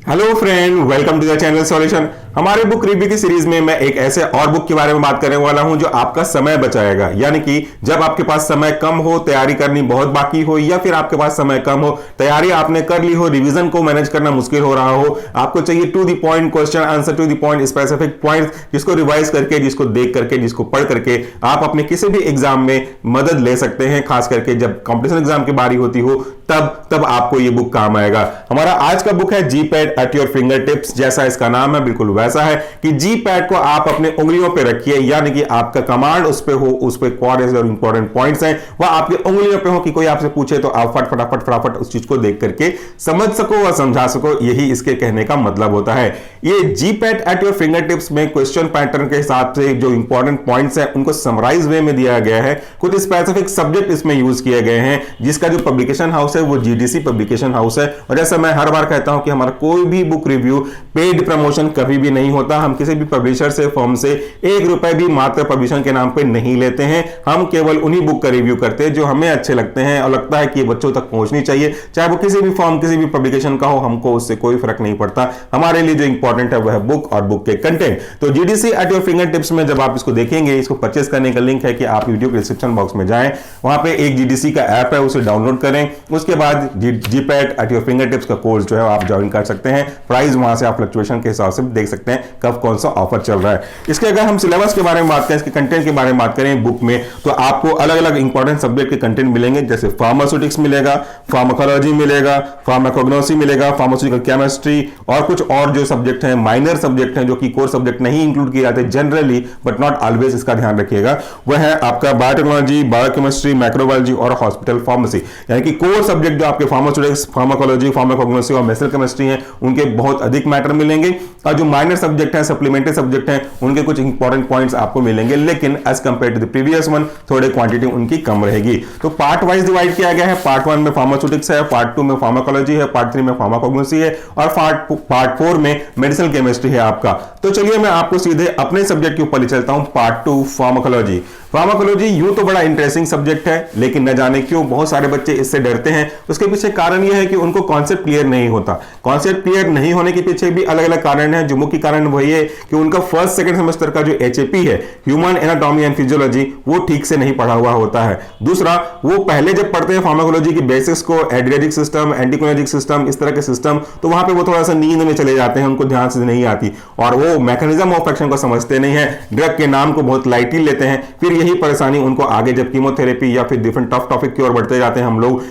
Hello friend, welcome to the channel solution. हमारे book review की series में मैं एक ऐसे और बुक के बारे में बात करने वाला हूं जो आपका समय बचाएगा। यानी कि जब आपके पास समय कम हो, तैयारी करनी बहुत बाकी हो, या फिर आपके पास समय कम हो, तैयारी आपने कर ली हो, रिवीजन को मैनेज करना मुश्किल हो रहा हो, आपको चाहिए to the point question answer, to the point specific point, जिसको रिवाइज करके, जिसको देख करके, जिसको पढ़ करके आप अपने किसी भी एग्जाम में मदद ले सकते हैं। खास करके जब कॉम्पिटिशन एग्जाम की बारी होती हो तब आपको ये बुक काम आएगा। हमारा आज का बुक है G pad at your fingertips. जैसा इसका नाम है बिल्कुल वैसा है कि जी पैड को आप अपने उंगलियों पे रखिए, यानी कि आपका कमांड उस पे हो, उस पे कौन और इंपॉर्टेंट पॉइंट्स हैं वह आपकी उंगलियों पे हो कि कोई आपसे पूछे तो आप फटाफट उस चीज को देख करके समझ सको और समझा सको। यही इसके कहने का मतलब होता है। ये G pad at your fingertips में क्वेश्चन पैटर्न के हिसाब से जो इंपॉर्टेंट पॉइंट्स हैं उनको समराइज वे में दिया गया है। कुछ स्पेसिफिक सब्जेक्ट इसमें यूज किए गए हैं, जिसका जो पब्लिकेशन हाउस है वो जीडीसी पब्लिकेशन हाउस है। और जैसा मैं हर बार कहता हूं कि हमारा कोई भी बुक रिव्यू पेड प्रमोशन कभी भी नहीं होता। हम किसी भी पब्लिशर से, फर्म से ₹1 भी मात्र पब्लिशन के नाम पे नहीं लेते हैं। हम केवल उन्हीं बुक का रिव्यू करते हैं जो हमें अच्छे लगते हैं और लगता है कि ये बच्चों तक पहुंचनी चाहिए। चाहे वो किसी भी फर्म, किसी भी पब्लिकेशन का हो, हमको उससे कोई फर्क नहीं पड़ता। हमारे लिए जो इंपॉर्टेंट है वह है बुक और बुक के कंटेंट। तो GDC eight your fingertips में जब आप इसको देखेंगे, इसको परचेस करने का लिंक है कि आप वीडियो के डिस्क्रिप्शन बॉक्स में जाएं, वहां पे एक जीडीसी का ऐप है, उसे डाउनलोड करें। उसके बाद G pad at your fingertips का कोर्स जो है आप ज्वाइन कर सकते हैं। प्राइस वहां से आप फ्लक्चुएशन के हिसाब से देख सकते हैं कब कौन सा ऑफर चल रहा है। इसके अगर हम सिलेबस के बारे में बात करें, इसके कंटेंट के बारे में बात करें बुक में, तो आपको अलग अलग इंपॉर्टेंट सब्जेक्ट के कंटेंट मिलेंगे। जैसे फार्मास्यूटिक्स मिलेगा, फार्माकोलॉजी मिलेगा, फार्माकोग्नोसी मिलेगा, फार्मास्यूटिकल केमिस्ट्री और कुछ और जो सब्जेक्ट हैं, माइनर सब्जेक्ट हैं जो कि कोर सब्जेक्ट नहीं इंक्लूड किए जाते जनरली, बट नॉट ऑलवेज, इसका ध्यान रखिएगा। वह है आपका बायोटेक्नोलॉजी, बायोकेमिस्ट्री, माइक्रोबायोलॉजी और हॉस्पिटल फार्मेसी। यानी कि कोर सब्जेक्ट जो आपके फार्मास्यूटिक्स, फार्माकोलॉजी, फार्माकोग्नोसी और मेडिसिनल केमिस्ट्री हैं उनके बहुत अधिक मैटर मिलेंगे। और जो माइनर सब्जेक्ट हैं, सप्लीमेंट्री सब्जेक्ट हैं, उनके कुछ इंपॉर्टेंट पॉइंट्स आपको मिलेंगे, लेकिन as compare to the previous one थोड़े क्वांटिटी उनकी कम रहेगी। तो पार्ट वाइज डिवाइड किया गया है। पार्ट 1 में फार्मास्यूटिक्स है, पार्ट 2 में फार्माकोलॉजी है, पार्ट 3 में फार्माकोग्नोसी है और पार्ट 4 में मेडिसिनल केमिस्ट्री है आपका। तो चलिए मैं आपको सीधे अपने सब्जेक्ट के ऊपर ले चलता हूं। Part 2 pharmacology. फार्माकोलॉजी यूं तो बड़ा इंटरेस्टिंग सब्जेक्ट है, लेकिन न जाने क्यों बहुत सारे बच्चे इससे डरते हैं। उसके पीछे कारण यह है कि उनको कॉन्सेप्ट क्लियर नहीं होता। कॉन्सेप्ट क्लियर नहीं होने के पीछे भी अलग अलग कारण हैं। जो मुख्य कारण वही है कि उनका फर्स्ट सेकंड सेमेस्टर का जो एचएपी है, ह्यूमन एनाटॉमी एंड फिजियोलॉजी, वो ठीक से नहीं पढ़ा हुआ होता है। दूसरा, वो पहले जब पढ़ते हैं फार्माकोलॉजी की बेसिक्स को, एड्रियाटिक सिस्टम, एंटीकोलिनर्जिक सिस्टम, इस तरह के सिस्टम, तो वहां पे वो थोड़ा सा नींद में चले जाते हैं, उनको ध्यान से नहीं आती और वो मैकेनिज्म ऑफ एक्शन को समझते नहीं है। ड्रग के नाम को बहुत लाइटली लेते हैं। फिर यही परेशानी उनको आगे जब कीमोथेरेपी या फिर डिफरेंट टफ टॉपिक की ओर बढ़ते जाते हैं, हम लोग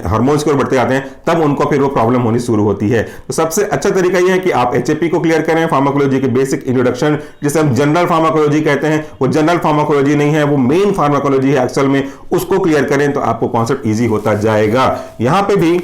हार्मोन्स की ओर बढ़ते जाते हैं, तब उनको फिर वो प्रॉब्लम होनी शुरू होती है। तो सबसे अच्छा तरीका यह है कि आप एचएपी को क्लियर करें। फार्माकोलॉजी के बेसिक इंट्रोडक्शन, जिसे हम जनरल फार्माकोलॉजी कहते हैं, वो जनरल फार्माकोलॉजी नहीं है, वो मेन फार्माकोलॉजी है एक्चुअल में। उसको क्लियर करें तो आपको कॉन्सेप्ट इजी होता जाएगा। यहां पे भी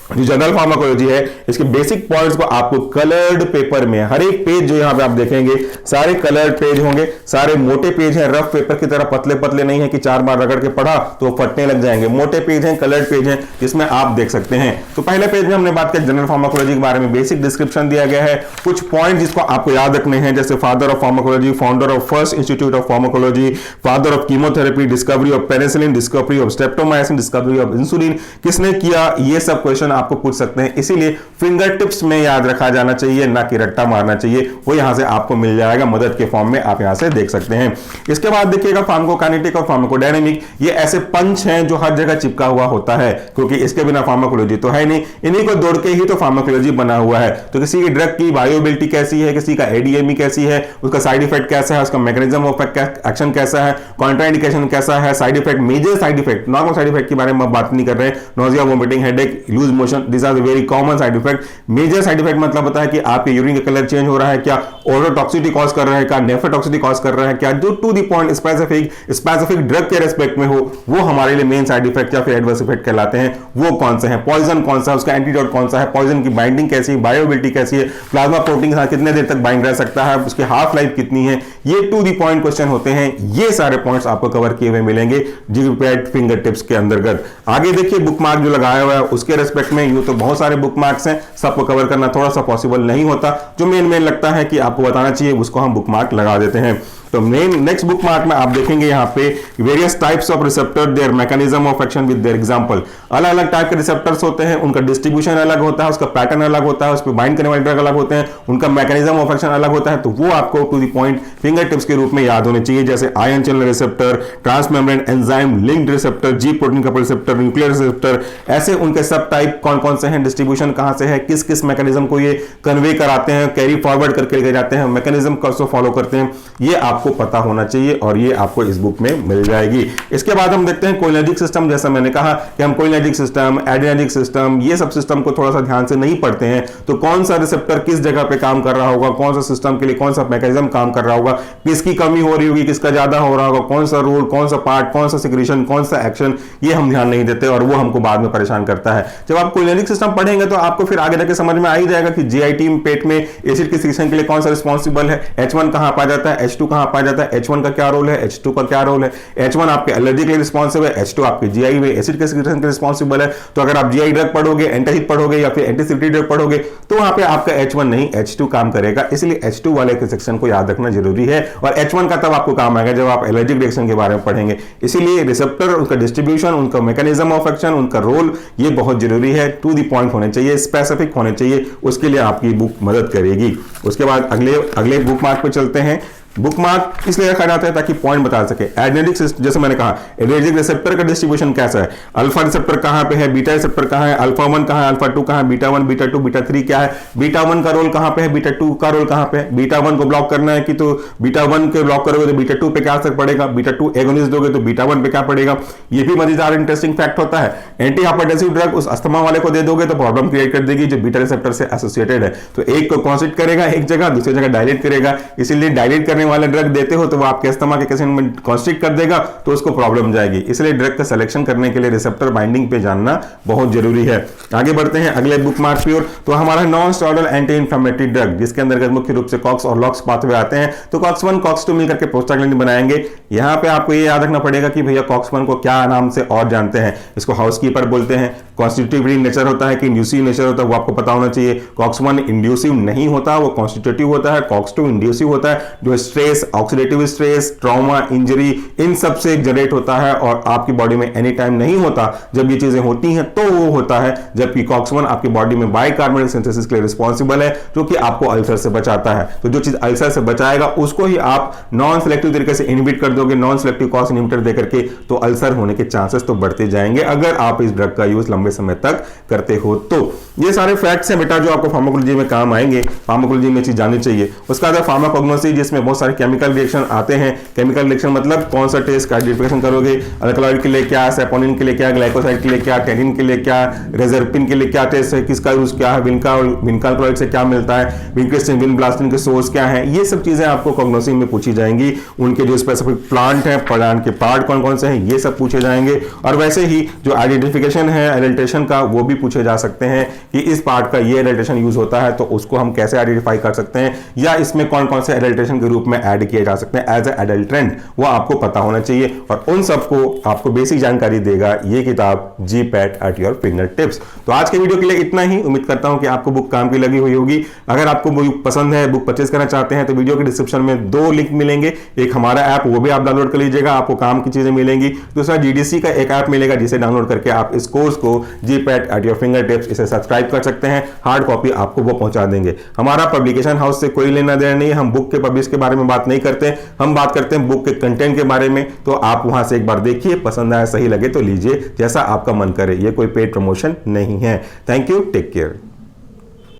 जो जनरल फार्माकोलॉजी है, इसके बेसिक पॉइंट्स को आपको कलर्ड पेपर में, हर एक पेज जो यहां पे आप देखेंगे सारे कलर्ड पेज होंगे, सारे मोटे पेज हैं, रफ पेपर की तरह पतले पतले नहीं है कि 4 बार रगड़ के पढ़ा तो फटने लग जाएंगे। मोटे पेज हैं, कलर्ड पेज हैं, जिसमें आप देख सकते हैं। तो पहले पेज में हमने बात की जनरल फार्माकोलॉजी के बारे में, बेसिक डिस्क्रिप्शन दिया गया है। कुछ पॉइंट जिसको आपको याद रखने हैं, जैसे father of pharmacology, founder of first institute of pharmacology, father of chemotherapy, discovery of penicillin, discovery of streptomycin, discovery of insulin, किसने किया, ये सब क्वेश्चन आपको पूछ सकते हैं। इसीलिए फिंगर टिप्स में याद रखा जाना चाहिए, ना कि रट्टा मारना चाहिए। वो यहां से आपको मिल जाएगा, मदद के फॉर्म में आप यहां से देख सकते हैं। इसके बाद देखिएगा फार्माकोकाइनेटिक और फार्माकोडायनेमिक। ये ऐसे पंच हैं जो हर जगह चिपका हुआ होता है, क्योंकि इसके बिना फार्माकोलॉजी तो है नहीं। इन्हीं को जोड़ के ही तो फार्माकोलॉजी बना हुआ है। तो किसी की ड्रग की बायोबिलिटी कैसी है, किसी का एडीएमई कैसी है, उसका साइड इफेक्ट कैसा है, उसका मैकेनिज्म ऑफ एक्शन कैसा है, कॉन्ट्राइंडिकेशन कैसा है, side effect, major side effect, normal side effect के बारे में बात नहीं कर रहे हैं। Nausea, vomiting, headache, loose motion, this are very common side effect. Major side effect मतलब होता है कि आपके यूरिन का कलर चेंज हो रहा है, क्या ओरोटॉक्सिसिटी कॉज कर रहा है, क्या नेफ्रोटॉक्सिसिटी कॉज कर रहा है, क्या जो to the point specific drug के रेस्पेक्ट में हो, वो हमारे लिए मेन साइड इफेक्ट या फिर एडवर्स इफेक्ट कहलाते हैं। वो कौन से हैं, पॉइजन कौन सा है, उसका एंटीडोट कौन सा है, पॉइजन की बाइंडिंग कैसी है, बायोबिलिटी कैसी है, प्लाज्मा प्रोटीन के साथ कितने देर तक बाइंड रह सकता है, उसकी हाफ लाइफ कितनी है, ये टू द पॉइंट क्वेश्चन होते हैं। ये सारे पॉइंट्स आपको कवर किए हुए मिलेंगे जी पैड फिंगर टिप्स के अंतर्गत। आगे देखिए बुक मार्क जो लगाया हुआ है उसके रेस्पेक्ट में, यूं तो बहुत सारे बुक मार्क्स हैं, सबको कवर करना थोड़ा सा पॉसिबल नहीं होता। जो मेन लगता है कि आपको बताना चाहिए उसको हम बुक मार्क लगा देते हैं। तो नेक्स्ट बुक मार्क में आप देखेंगे यहाँ पे various types of receptor, there mechanism of action with their example. अलग अलग टाइप के रिसेप्टर्स होते हैं, उनका डिस्ट्रीब्यूशन अलग होता है, उसका पैटर्न अलग होता है, उस पर बाइंड करने वाले ड्रग अलग होते हैं, उनका मैकेनिज्म ऑफ एक्शन अलग होता है। तो वो आपको to the point finger tips के रूप में याद होने चाहिए, जैसे ion channel receptor, transmembrane enzyme linked receptor, G protein couple receptor, nuclear receptor, ऐसे उनके सब टाइप कौन कौन से हैं, डिस्ट्रीब्यूशन कहां से है, किस किस मैकेनिज्म को ये कन्वे कराते हैं, कैरी फॉरवर्ड करके ले जाते हैं, मैकेनिज्म कैसे फॉलो करते हैं, ये आपको पता होना चाहिए और ये आपको इस बुक में मिल जाएगी। इसके बाद हम देखते हैं कोलिनर्जिक सिस्टम। जैसा मैंने कहा कि हम कोलिनर्जिक सिस्टम, एड्रेनर्जिक सिस्टम, ये सब सिस्टम को थोड़ा सा ध्यान से नहीं पढ़ते हैं, तो कौन सा रिसेप्टर किस जगह पे काम कर रहा होगा, कौन सा सिस्टम के लिए कौन सा मैकेनिज्म काम कर रहा होगा, किसकी कमी हो रही होगी, किसका ज्यादा हो रहा होगा, कौन सा रोल, कौन सा पार्ट, कौन सा सिक्रीशन, कौन सा एक्शन, ये हम ध्यान नहीं देते और वो हमको बाद में परेशान करता है। जब आप कोलिनर्जिक सिस्टम पढ़ेंगे तो आपको फिर आगे जाके समझ में आ ही जाएगा कि जीआईटी पेट में एसिड की सिक्रीशन के लिए कौन सा रिस्पॉन्सिबल है, H1 कहां पाया जाता है, H2 कहां पाया जाता है, H1 का क्या रोल है, H2 का क्या रोल है, H1 आपके एलर्जी के लिए रिस्पॉन्सिबल है, H2 आपके जीआई में एसिड के सिक्रीशन के रिस्पॉन्सिबल है। तो अगर आप जीआई ड्रग पढ़ोगे, एंटासिड पढ़ोगे या फिर एंटीसिपिलिटी ड्रग पढ़ोगे तो वहां पे आपका H1 नहीं H2 काम करेगा, इसलिए H2 वाले के सेक्शन को याद रखना जरूरी है और H1 का तब आपको काम आएगा जब आप एलर्जिक रिएक्शन के बारे में पढ़ेंगे। इसीलिए रिसेप्टर, उनका डिस्ट्रीब्यूशन, उनका मैकेनिज्म ऑफ एक्शन, उनका रोल, ये बहुत जरूरी है, टू द पॉइंट होने चाहिए, स्पेसिफिक होने चाहिए, उसके लिए आपकी बुक मदद करेगी। उसके बाद अगले बुक मार्क पे चलते हैं। बुक मार्क इसलिए रखा जाता है ताकि पॉइंट बता सके। एड्रेनर्जिक सिस्टम, जैसे मैंने कहा एड्रेनर्जिक रिसेप्टर का डिस्ट्रीब्यूशन कैसा है, अल्फा रिसेप्टर कहां पे है, बीटा रिसेप्टर कहां है, अल्फा 1 कहां है, अल्फा 2 कहां है, बीटा 1, बीटा 2, बीटा 3 क्या है, बीटा 1 का रोल कहां पे है, बीटा 2 का रोल कहां पे है। बीटा 1 को ब्लॉक करना है कि तो बीटा 1 के ब्लॉक करोगे तो बीटा 2 पे क्या असर पड़ेगा, बीटा 2 एगोनिस्ट दोगे तो बीटा 1 पे क्या पड़ेगा। ये भी मजेदार इंटरेस्टिंग फैक्ट होता है। एंटी हाइपरटेंसिव ड्रग उस अस्थमा वाले को दे दोगे तो प्रॉब्लम क्रिएट कर देगी जो बीटा रिसेप्टर से एसोसिएटेड है, तो एक को कॉन्स्ट्रिक्ट करेगा एक जगह, दूसरी जगह डायलेट करेगा, इसीलिए डायलेट करने वाले ड्रग देते हो तो वो आपके अस्थमा के किसी में कॉन्स्ट्रिक्ट कर देगा तो उसको प्रॉब्लम जाएगी। इसलिए ड्रग का सिलेक्शन करने के लिए रिसेप्टर बाइंडिंग पे जानना बहुत जरूरी है। आगे बढ़ते हैं अगले बुक मार्क की ओर। तो हमारा non steroidal anti inflammatory drug, जिसके अंदर मुख्य रूप से कॉक्स और लॉक्स पाथवे आते हैं, तो कॉक्स 1 कॉक्स 2 मिलकर के प्रोस्टाग्लैंडिन बनाएंगे। यहां पे आपको ये याद रखना पड़ेगा कि भैया कॉक्स 1 को क्या नाम से और जानते हैं, इसको हाउसकीपर बोलते हैं, कॉन्स्टिट्यूटिव नेचर होता है कि इंड्यूसिव नेचर होता है, वो आपको पता होना चाहिए। कॉक्स 1 इंड्यूसिव नहीं होता, वो कॉन्स्टिट्यूटिव होता है। कॉक्स 2 इंड्यूसिव होता है, जो stress, oxidative stress, trauma, injury, इन सब से जनरेट होता है और आपकी बॉडी में एनी टाइम नहीं होता। जब ये चीजें होती हैं तो वो होता है, जबकि कॉक्स 1 आपकी बॉडी में बाइकार्बोनेट सिंथेसिस के लिए रिस्पॉन्सिबल है, जो कि आपको अल्सर से बचाता है। तो जो चीज अल्सर से बचाएगा उसको ही आप नॉन सिलेक्टिव तरीके से इनहिबिट कर दोगे, नॉन सिलेक्टिव कॉक्स इनहिबिटर देकर के, तो अल्सर होने के चांसेस तो बढ़ते जाएंगे अगर आप इस ड्रग का यूज लंबे समय तक करते हो। तो ये सारे फैक्ट्स हैं बेटा जो आपको फार्माकोलॉजी में काम आएंगे, फार्माकोलॉजी में चीज जाननी चाहिए। उसका बाद फार्माकोग्नोसी, जिसमें बहुत सारे केमिकल रिएक्शन आते हैं। केमिकल रिएक्शन मतलब कौन सा टेस्ट का आइडेंटिफिकेशन करोगे, अल्कलॉइड के लिए क्या, सैपोनिन के लिए क्या, ग्लाइकोसाइड के लिए क्या, टेनिन के लिए क्या, रेजरपिन के लिए क्या टेस्ट है, किसका यूज क्या है, विनका और विनका अल्कलॉइड से क्या मिलता है, विनक्रिस्टिन विनब्लास्टिन के सोर्स क्या है, ये सब चीजें आपको कॉग्नोसी में पूछी जाएंगी। उनके जो स्पेसिफिक प्लांट है, प्लांट के पार्ट कौन कौन से हैं, ये सब पूछे जाएंगे। और वैसे ही जो आइडेंटिफिकेशन है एडल्ट्रेशन का, वो भी पूछे जा सकते हैं कि इस पार्ट का ये एडल्ट्रेशन यूज होता है तो उसको हम कैसे आइडेंटिफाई कर सकते हैं, या इसमें कौन कौन से एडल्ट्रेशन के रूप में ऐड किए जा सकते हैं एज ए एडल्ट्रेंट, वो आपको पता होना चाहिए। और उन सबको आपको बेसिक जानकारी देगा ये किताब GPAT eight your finger tips. तो आज के वीडियो के लिए इतना ही। उम्मीद करता हूं कि आपको बुक काम की लगी हुई होगी। अगर आपको बुक पसंद है, बुक परचेज करना चाहते हैं, तो वीडियो के डिस्क्रिप्शन में 2 लिंक मिलेंगे। एक हमारा ऐप, वो भी आप डाउनलोड कर लीजिएगा, आपको काम की चीजें मिलेंगी। दूसरा GDC का एक ऐप मिलेगा जिसे डाउनलोड करके आप इस कोर्स को GPAT eight your finger tips इसे सब्सक्राइब कर सकते हैं। हार्ड कॉपी आपको वो पहुंचा देंगे। हमारा पब्लिकेशन हाउस से कोई लेना देना नहीं है, हम बुक के पब्लिश के बारे में बात नहीं करते, हम बात करते हैं बुक के कंटेंट के बारे में। तो आप वहां से एक बार देखिए, पसंद आए, सही लगे तो लीजिए, जैसा आपका मन करे। ये कोई पेड प्रमोशन नहीं है। Thank you, take care.